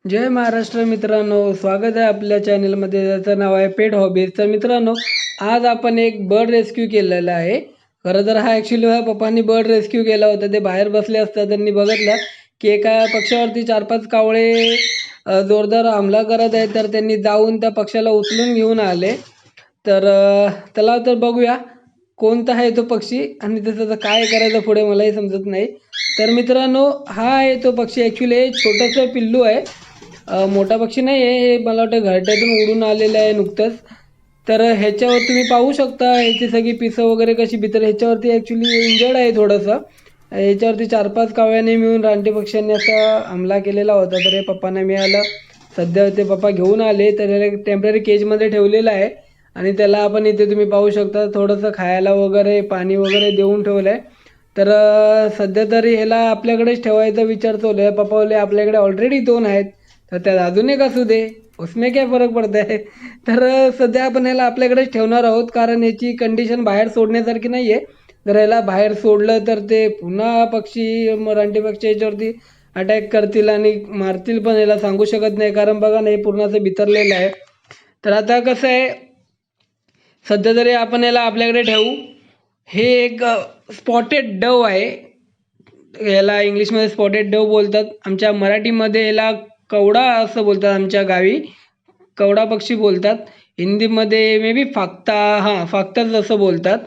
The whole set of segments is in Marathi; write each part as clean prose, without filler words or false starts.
जय महाराष्ट्र मित्रांनो, स्वागत आहे आपल्या चॅनलमध्ये ज्याचं नाव आहे पेट हॉबीज. तर मित्रांनो, आज आपण एक बर्ड रेस्क्यू केलेला आहे. खरं तर हा ॲक्च्युली पप्पांनी बर्ड रेस्क्यू केला होता. ते बाहेर बसले असता त्यांनी बघितलं की एका पक्ष्यावरती 4-5 कावळे जोरदार हमला करत आहेत. तर त्यांनी जाऊन त्या पक्ष्याला उचलून घेऊन आले. तर चला तर बघूया कोणता आहे तो पक्षी आणि त्याचं काय करायचं पुढे मलाही समजत नाही. तर मित्रांनो, हा आहे तो पक्षी. ॲक्च्युली छोटंसं पिल्लू आहे. मोठा पक्षी नाही आहे. हे मला वाटतं घरट्यातून उडून आलेलं आहे नुकतंच. तर ह्याच्यावर तुम्ही पाहू शकता ह्याची सगळी पिसं वगैरे कशी भीतर ह्याच्यावरती ॲक्च्युली इंजर्ड आहे थोडंसं. ह्याच्यावरती 4-5 कावळ्यांनी मिळून रानटी पक्ष्यांनी असा हमला केलेला होता. तर हे पप्पांना मिळालं. सध्या ते पप्पा घेऊन आले. तर याला टेम्पररी केजमध्ये ठेवलेलं आहे आणि त्याला आपण इथे तुम्ही पाहू शकता थोडंसं खायला वगैरे पाणी वगैरे देऊन ठेवलं आहे. तर सध्या तरी ह्याला आपल्याकडेच ठेवायचा विचार चालू आहे. पप्पा बोलले आपल्याकडे ऑलरेडी 2 आहेत. तर त्यात अजून एक असू दे, उसमें क्या फरक पडता है. तर सध्या आपण याला आपल्याकडेच ठेवणार आहोत कारण याची कंडिशन बाहेर सोडण्यासारखी नाही आहे. जर याला बाहेर सोडलं तर ते पुन्हा रानटी पक्षी याच्यावरती अटॅक करतील आणि मारतील पण. याला सांगू शकत नाही कारण बघा ना हे पूर्ण असं बिथरलेलं आहे. तर आता कसं आहे, सध्या तरी आपण याला आपल्याकडे ठेवू. हे एक स्पॉटेड डव आहे. याला इंग्लिशमध्ये स्पॉटेड डव बोलतात. आमच्या मराठीमध्ये याला कवडा असं बोलतात. आमच्या गावी कवडा पक्षी बोलतात. हिंदीमध्ये मे बी फाक्ता, हां फाक्ताच असं बोलतात.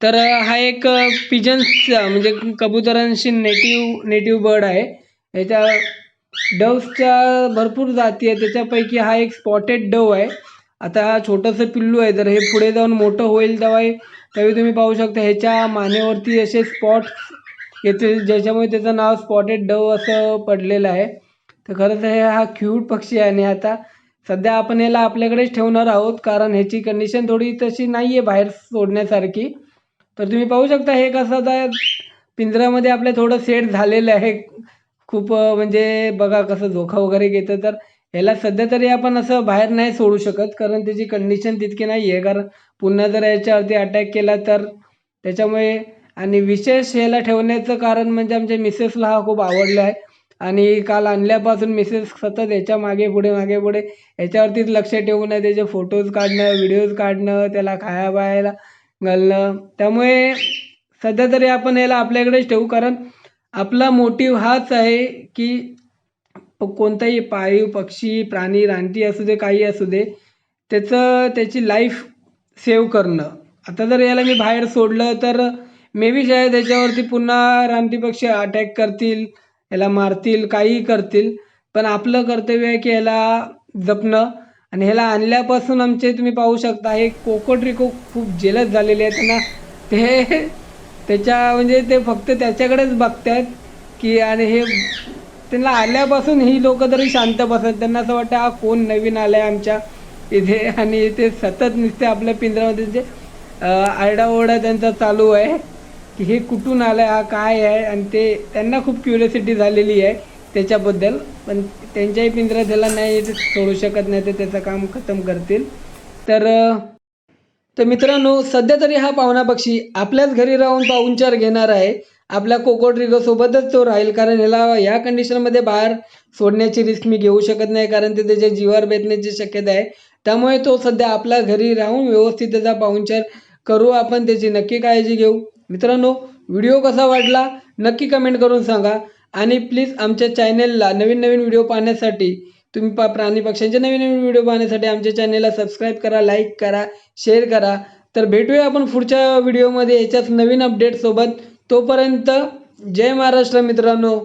तर हा एक पिजन्स म्हणजे कबुतरांशी नेटिव्ह बर्ड आहे. याच्या डव्सच्या भरपूर जाती आहेत. त्याच्यापैकी हा एक स्पॉटेड डव आहे. आता हा छोटंसं पिल्लू आहे. तर हे पुढे जाऊन मोठं होईल त्यावेळी तुम्ही पाहू शकता ह्याच्या मानेवरती असे स्पॉट्स येतील ज्याच्यामुळे त्याचं नाव स्पॉटेड डव असं पडलेलं आहे. तर खरंच हा क्यूट पक्षी आहे आणि आता सध्या आपण याला आपल्याकडेच ठेवणार आहोत कारण ह्याची कंडिशन थोडी तशी नाही आहे बाहेर सोडण्यासारखी. तर तुम्ही पाहू शकता हे कसं आता पिंजऱ्यामध्ये आपल्या थोडं सेट झालेलं आहे. खूप म्हणजे बघा कसं झोका वगैरे घेतं. तर ह्याला सध्या तरी आपण असं बाहेर नाही सोडू शकत कारण त्याची कंडिशन तितकी नाही आहे. कारण पुन्हा जर याच्यावरती अटॅक केला तर त्याच्यामुळे. आणि विशेष ह्याला ठेवण्याचं कारण म्हणजे आमच्या मिसेसला हा खूप आवडला आहे आणि काल आणल्यापासून मिसेस सतत याच्या मागे पुढे याच्यावरतीच लक्ष ठेवून आहे. त्याचे फोटोज काढणं, व्हिडिओज काढणं, त्याला खाया घालणं. त्यामुळे सध्या तरी आपण याला आपल्याकडेच ठेवू कारण आपला मोटिव्ह हाच आहे की कोणताही पाळीव पक्षी, प्राणी, रानटी असू दे, काही असू दे, त्याची लाईफ सेव्ह करणं. आता जर याला मी बाहेर सोडलं तर मे बी शायद याच्यावरती पुन्हा रानटी पक्षी अटॅक करतील, याला मारतील, काहीही करतील. पण आपलं कर्तव्य आहे की याला जपणं. आणि ह्याला आणल्यापासून आमचे तुम्ही पाहू शकता हे कोकोट्रिको खूप जेलस झालेले आहेत. त्यांना ते म्हणजे ते फक्त त्याच्याकडेच बघतायत की आणि हे त्यांना आल्यापासून ही लोक तरी शांत बसत. त्यांना असं वाटतं हा कोण नवीन आलाय आमच्या इथे आणि ते सतत नुसते आपल्या पिंजऱ्यामध्ये जे आरडाओरडा त्यांचा चालू आहे की हे कुठून आलं आहे, हा काय आहे. आणि त्यांना खूप क्युरियोसिटी झालेली आहे त्याच्याबद्दल. पण त्यांच्याही पिंजऱ्यात त्याला नाही ते सोडू शकत नाही, ते त्याचं काम खतम करतील. तर मित्रांनो, सध्या तरी हा पाहुणा पक्षी आपल्याच घरी राहून पाहुणचार घेणार आहे. आपल्या कोकोट्रिको सोबतच तो राहील कारण ह्याला या कंडिशनमध्ये बाहेर सोडण्याची रिस्क मी घेऊ शकत नाही कारण ते त्याच्या जीवावर बेतण्याची शक्यता आहे. त्यामुळे तो सध्या आपल्या घरी राहून व्यवस्थित त्याचा पाहुणचार करू आपण, त्याची नक्की काळजी घेऊ. मित्रांनो, व्हिडिओ कसा वाटला नक्की कमेंट करून सांगा आणि प्लीज आमच्या चॅनेलला नवीन व्हिडिओ पाहण्यासाठी तुम्ही प्राणी पक्ष्यांचे नवीन व्हिडिओ पाहण्यासाठी आमच्या चॅनेलला सबस्क्राईब करा, लाईक करा, शेअर करा. तर भेटूया आपण पुढच्या व्हिडिओमध्ये याच्याच नवीन अपडेट सोबत. तोपर्यंत जय महाराष्ट्र मित्रांनो.